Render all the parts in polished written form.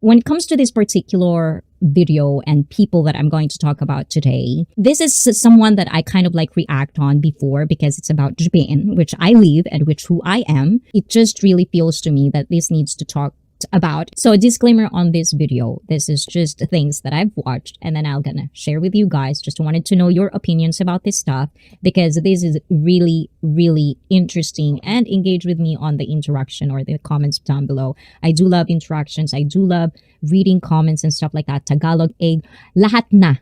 when it comes to this particular video and people that I'm going to talk about today, this is someone that I kind of like react on before because it's about Japan, which I live and which who I am. It just really feels to me that this needs to talk about. So a disclaimer on this video, this is just things that I've watched and then I'm gonna share with you guys. Just wanted to know your opinions about this stuff because this is really, really interesting, and engage with me on the interaction or the comments down below. I do love interactions. I do love reading comments and stuff like that. Tagalog, lahat na.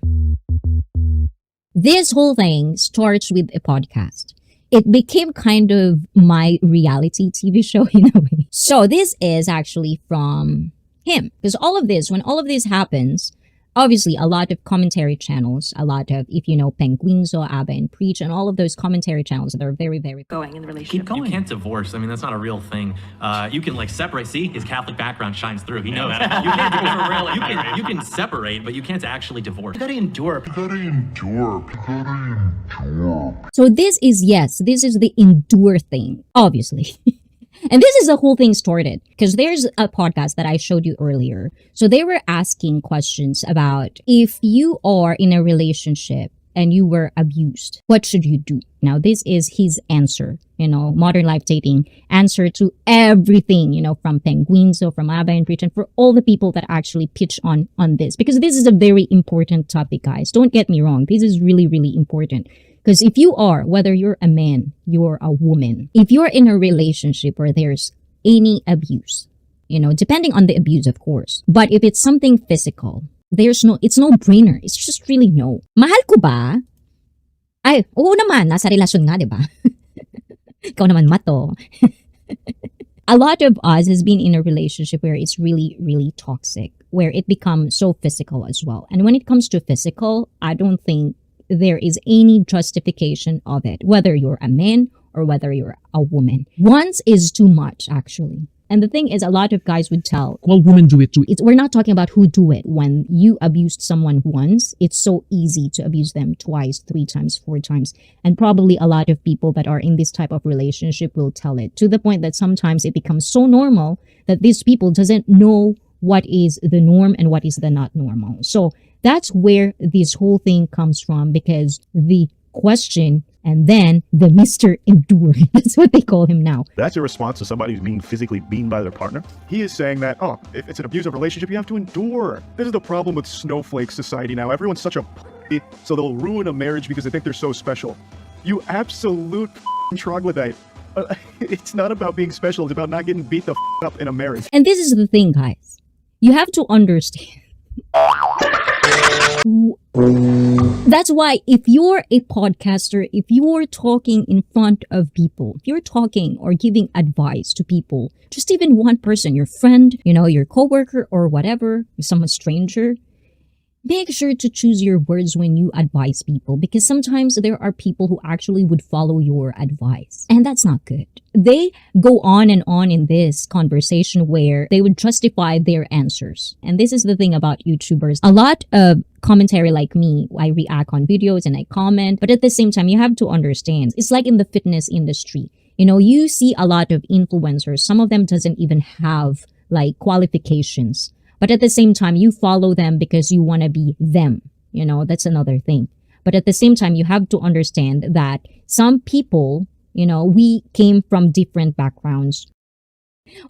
This whole thing starts with a podcast. It became kind of my reality TV show in a way. So this is actually from him. Because when all of this happens, obviously a lot of commentary channels, a lot of, if you know, Penguinzo, Abba and Preach, and all of those commentary channels that are very, very going in the relationship. Keep going. You can't divorce. I mean, that's not a real thing. You can like separate. See, his Catholic background shines through. He knows. You can't divorce. You can separate, but you can't actually divorce. You gotta endure. So this is the endure thing, obviously. And this is the whole thing started because there's a podcast that I showed you earlier. So they were asking questions about if you are in a relationship and you were abused, what should you do? Now, this is his answer, modern life dating answer to everything, from Penguinzo, from Abba and Preach, and for all the people that actually pitch on this, because this is a very important topic, guys. Don't get me wrong. This is really, really important. Because if you are, whether you're a man, you're a woman, if you're in a relationship where there's any abuse, depending on the abuse, of course, but if it's something physical, it's no brainer. It's just really no. Mahal ko ba? Ay, oo naman, nasa relasyon nga, diba? Ikaw naman mato. A lot of us has been in a relationship where it's really, really toxic, where it becomes so physical as well. And when it comes to physical, I don't think there is any justification of it, whether you're a man or whether you're a woman. Once is too much, actually. And the thing is, a lot of guys would tell, well, women do it too. We're not talking about who do it. When you abused someone once, it's so easy to abuse them twice, 3 times, 4 times. And probably a lot of people that are in this type of relationship will tell it, to the point that sometimes it becomes so normal that these people doesn't know what is the norm and what is the not normal. So that's where this whole thing comes from, because the question and then the Mr. Endure, that's what they call him now. That's a response to somebody who's being physically beaten by their partner. He is saying that, if it's an abusive relationship, you have to endure. This is the problem with snowflake society now. Everyone's such a so they'll ruin a marriage because they think they're so special. You absolute troglodyte. It's not about being special. It's about not getting beat the up in a marriage. And this is the thing, guys. You have to understand. That's why if you're a podcaster, if you're talking in front of people, if you're talking or giving advice to people, just even one person, your friend, your coworker or whatever, some stranger, make sure to choose your words when you advise people, because sometimes there are people who actually would follow your advice, and that's not good. They go on and on in this conversation where they would justify their answers. And this is the thing about YouTubers. A lot of commentary like me, I react on videos and I comment, but at the same time, you have to understand, it's like in the fitness industry. You see a lot of influencers. Some of them doesn't even have like qualifications. But at the same time, you follow them because you want to be them. That's another thing. But at the same time, you have to understand that some people, we came from different backgrounds.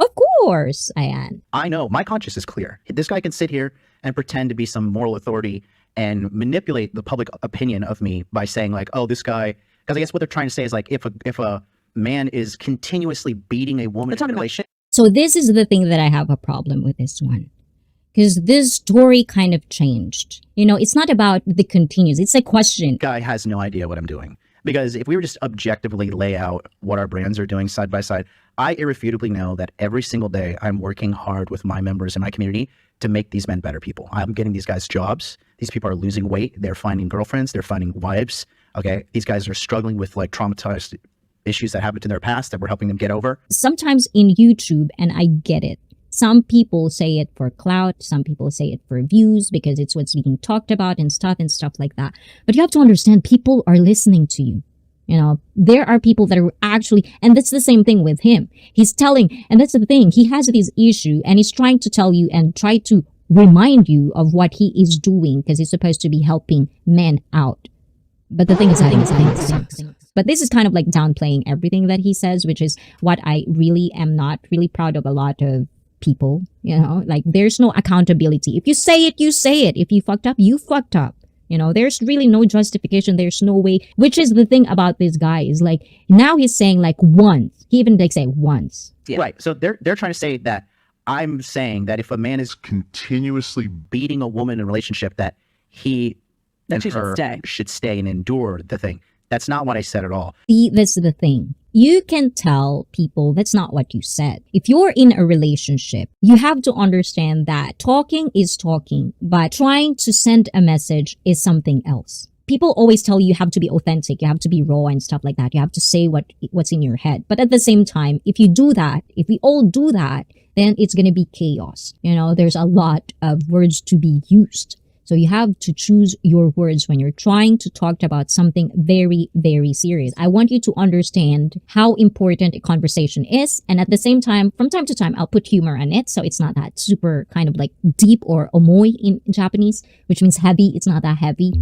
Of course, Ayan. I know. My conscience is clear. This guy can sit here and pretend to be some moral authority and manipulate the public opinion of me by saying like, oh, this guy, because I guess what they're trying to say is like, if a man is continuously beating a woman in a relationship. So this is the thing that I have a problem with this one. Because this story kind of changed. It's not about the continues. It's a question. Guy has no idea what I'm doing. Because if we were just objectively lay out what our brands are doing side by side, I irrefutably know that every single day I'm working hard with my members in my community to make these men better people. I'm getting these guys jobs. These people are losing weight. They're finding girlfriends. They're finding wives. Okay. These guys are struggling with like traumatized issues that happened in their past that we're helping them get over. Sometimes in YouTube, and I get it, some people say it for clout, some people say it for views because it's what's being talked about and stuff like that. But you have to understand, people are listening to you. There are people that are actually, and that's the same thing with him. He's telling, and that's the thing, he has this issue and he's trying to tell you and try to remind you of what he is doing because he's supposed to be helping men out. But the thing is, but this is kind of like downplaying everything that he says, which is what I really am not really proud of a lot of people, like there's no accountability. If you say it, you say it. If you fucked up, you fucked up. There's really no justification. There's no way, which is the thing about this guy is like, now he's saying like once, he even like say once. Yeah. Right. So they're trying to say that I'm saying that if a man is continuously beating a woman in a relationship that he and her should stay and endure the thing. That's not what I said at all. See, this is the thing. You can tell people that's not what you said. If you're in a relationship, you have to understand that talking is talking, but trying to send a message is something else. People always tell you have to be authentic, you have to be raw and stuff like that. You have to say what's in your head. But at the same time, if you do that, if we all do that, then it's going to be chaos. There's a lot of words to be used. So you have to choose your words when you're trying to talk about something very, very serious. I want you to understand how important a conversation is. And at the same time, from time to time, I'll put humor on it. So it's not that super kind of like deep or omoi in Japanese, which means heavy. It's not that heavy.